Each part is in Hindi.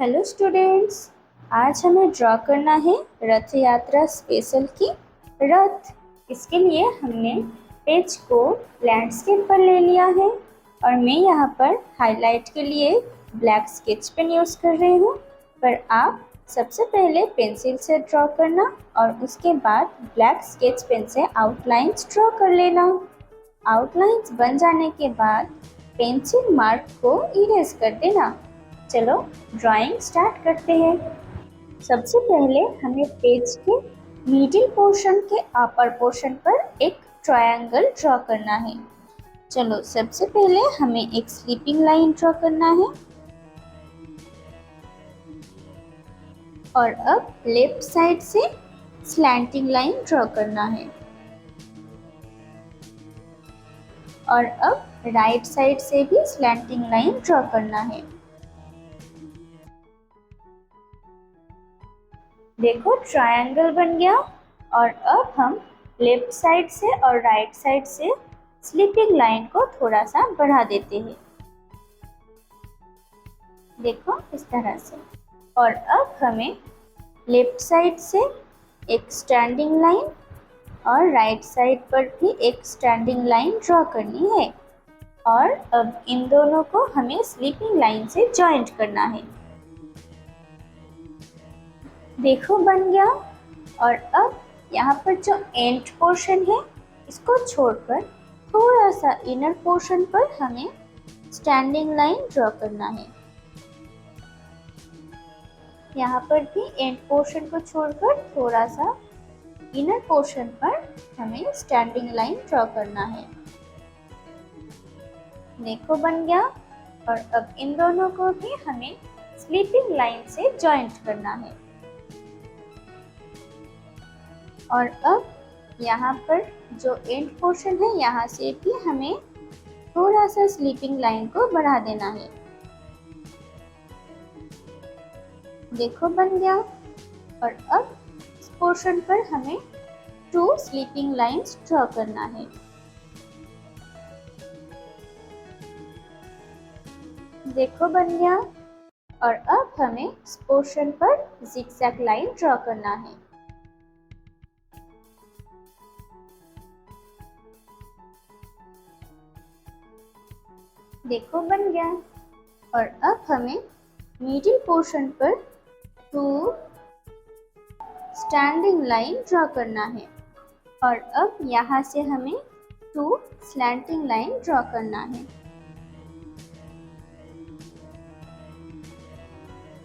Hello students. आज हमें ड्रॉ करना है रथ यात्रा स्पेशल की रथ। इसके लिए हमने पेज को लैंडस्केप पर ले लिया है और मैं यहाँ पर हाईलाइट के लिए ब्लैक स्केच पेन यूज़ कर रही हूँ। पर आप सबसे पहले पेंसिल से ड्रॉ करना और उसके बाद ब्लैक स्केच पेन से आउटलाइंस ड्रॉ कर लेना। आउटलाइंस बन जाने के बाद पेंसिल मार्क को इरेज कर देना। चलो ड्राइंग स्टार्ट करते हैं। सबसे पहले हमें पेज के मिडिल पोर्शन के अपर पोर्शन पर एक ट्रायंगल ड्रॉ करना है। चलो सबसे पहले हमें एक स्लीपिंग लाइन ड्रॉ करना है और अब लेफ्ट साइड से स्लैंटिंग लाइन ड्रॉ करना है और अब राइट साइड से भी स्लैंटिंग लाइन ड्रॉ करना है। देखो ट्रायंगल बन गया और अब हम लेफ्ट साइड से और राइट साइड से स्लीपिंग लाइन को थोड़ा सा बढ़ा देते हैं। देखो इस तरह से। और अब हमें लेफ्ट साइड से एक स्टैंडिंग लाइन और राइट साइड पर भी एक स्टैंडिंग लाइन ड्रॉ करनी है और अब इन दोनों को हमें स्लीपिंग लाइन से जॉइंट करना है। देखो बन गया। और अब यहाँ पर जो एंड पोर्शन है इसको छोड़कर थोड़ा सा इनर पोर्शन पर हमें स्टैंडिंग लाइन ड्रॉ करना है। यहाँ पर भी एंड पोर्शन को छोड़कर थोड़ा सा इनर पोर्शन पर हमें स्टैंडिंग लाइन ड्रॉ करना है। देखो बन गया। और अब इन दोनों को भी हमें स्लीपिंग लाइन से जॉइंट करना है। और अब यहाँ पर जो एंड पोर्शन है यहाँ से भी हमें थोड़ा सा स्लीपिंग लाइन को बढ़ा देना है। देखो बन गया। और अब इस पोर्शन पर हमें 2 स्लीपिंग लाइंस ड्रॉ करना है। देखो बन गया। और अब हमें इस पोर्शन पर जिगजैग लाइन ड्रॉ करना है। देखो बन गया। और अब हमें मिडिल पोर्शन पर 2 स्टैंडिंग लाइन ड्रॉ करना है और अब यहाँ से हमें 2 स्लैंटिंग लाइन ड्रॉ करना है।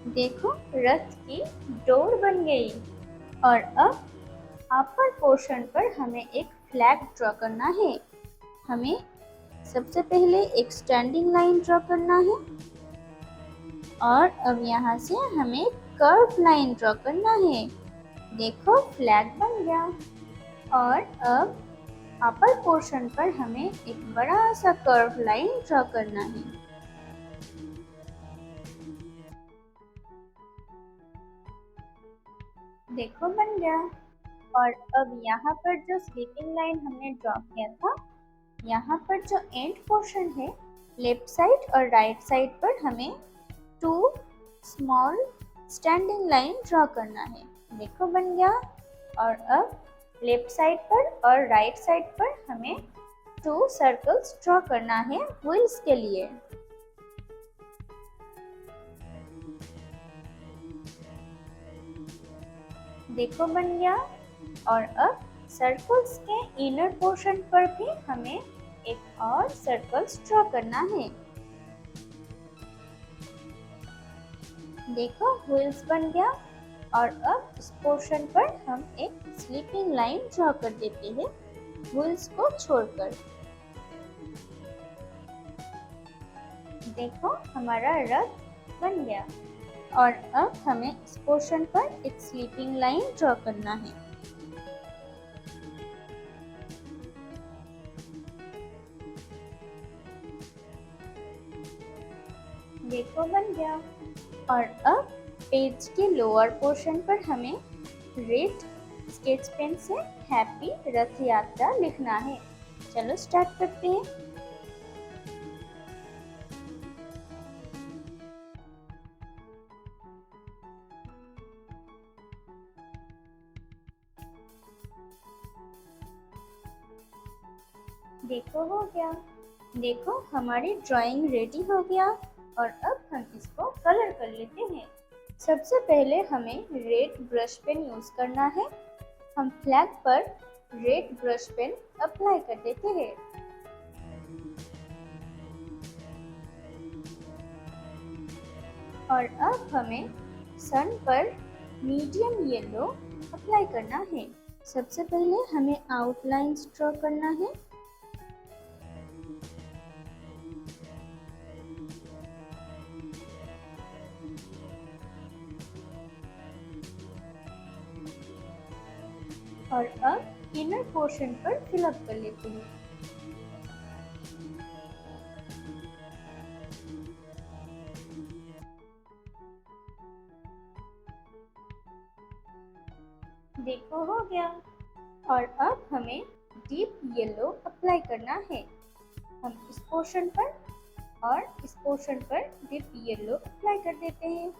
देखो रथ की डोर बन गई। और अब अपर पोर्शन पर हमें एक फ्लैग ड्रॉ करना है। हमें सबसे पहले एक स्टैंडिंग लाइन ड्रॉ करना है और अब यहाँ से हमें कर्व लाइन ड्रॉ करना है। देखो फ्लैग बन गया। और अब अपर पोर्शन पर हमें एक बड़ा सा कर्व लाइन ड्रॉ करना है। देखो बन गया। और अब यहाँ पर जो स्लीपिंग लाइन हमने ड्रॉ किया था यहाँ पर जो एंड पोर्शन है लेफ्ट साइड और राइट साइड पर हमें 2 स्मॉल स्टैंडिंग लाइन ड्रॉ करना है। देखो बन गया। और अब लेफ्ट साइड पर और राइट साइड पर हमें 2 सर्कल्स ड्रॉ करना है व्हील्स के लिए। देखो बन गया। और अब सर्कल्स के इनर पोर्शन पर भी हमें एक और सर्कल्स ड्रॉ करना है। देखो व्हील्स बन गया। और अब इस पोर्शन पर हम एक स्लीपिंग लाइन ड्रॉ कर देते हैं व्हील्स को छोड़कर। देखो हमारा रथ बन गया। और अब हमें इस पोर्शन पर एक स्लीपिंग लाइन ड्रॉ करना है। देखो बन गया। और अब पेज के लोअर पोर्शन पर हमें रेड स्केच पेन से हैप्पी रथ यात्रा लिखना है। चलो स्टार्ट करते हैं। देखो हो गया। देखो हमारी ड्राइंग रेडी हो गया और अब हम इसको कलर कर लेते हैं। सबसे पहले हमें रेड ब्रश पेन यूज करना है। हम फ्लैग पर रेड ब्रश पेन अप्लाई कर देते हैं। और अब हमें सन पर मीडियम येलो अप्लाई करना है। सबसे पहले हमें आउटलाइंस ड्रॉ करना है। और अब इनर पोर्शन पर फिलअप कर लेते हैं। देखो हो गया। और अब हमें डीप येलो अप्लाई करना है। हम इस पोर्शन पर और इस पोर्शन पर डीप येलो अप्लाई कर देते हैं।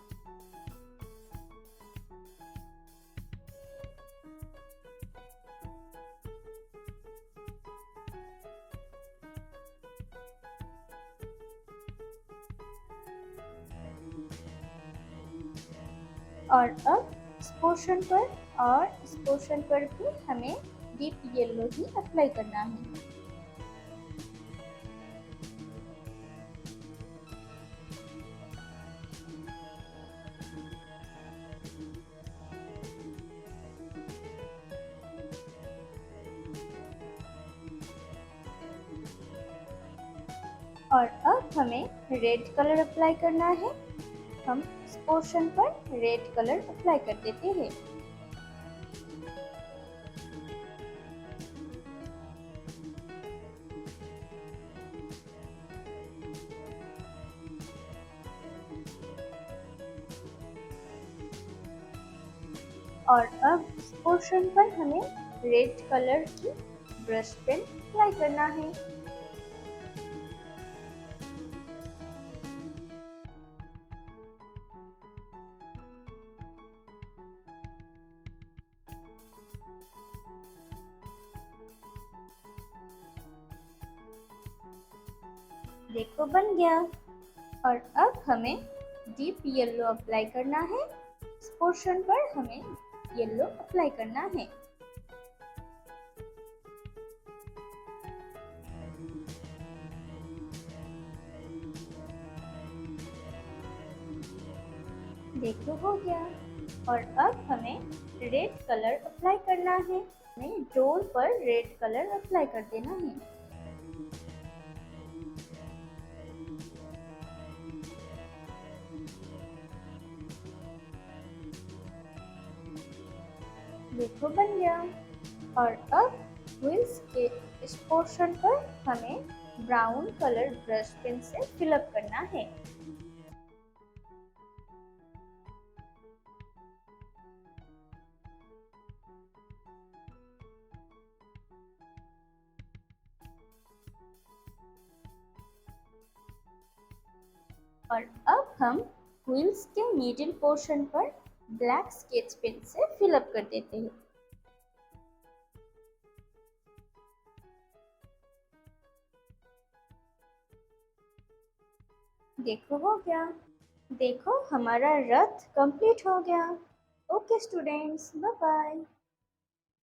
और अब इस पोर्शन पर और इस पोर्शन पर भी हमें डीप येलो ही अप्लाई करना है। और अब हमें रेड कलर अप्लाई करना है। हम इस पोर्शन पर रेड कलर अप्लाई कर देते हैं। और अब इस पोर्शन पर हमें रेड कलर की ब्रश पेन अप्लाई करना है। देखो बन गया। और अब हमें डीप येलो अप्लाई करना है। इस पोर्शन पर हमें येलो अप्लाई करना है। देखो हो गया। और अब हमें रेड कलर अप्लाई करना है। हमें डोर पर रेड कलर अप्लाई कर देना है। देखो बन गया। और अब व्हील्स के इस पोर्शन पर हमें ब्राउन कलर ब्रश पेन से फिलअप करना है। और अब हम व्हील्स के मिडिल पोर्शन पर ब्लैक स्केच पेन से फिलअप कर देते हैं। देखो हो गया। देखो हमारा रथ कंप्लीट हो गया। Okay students, bye bye.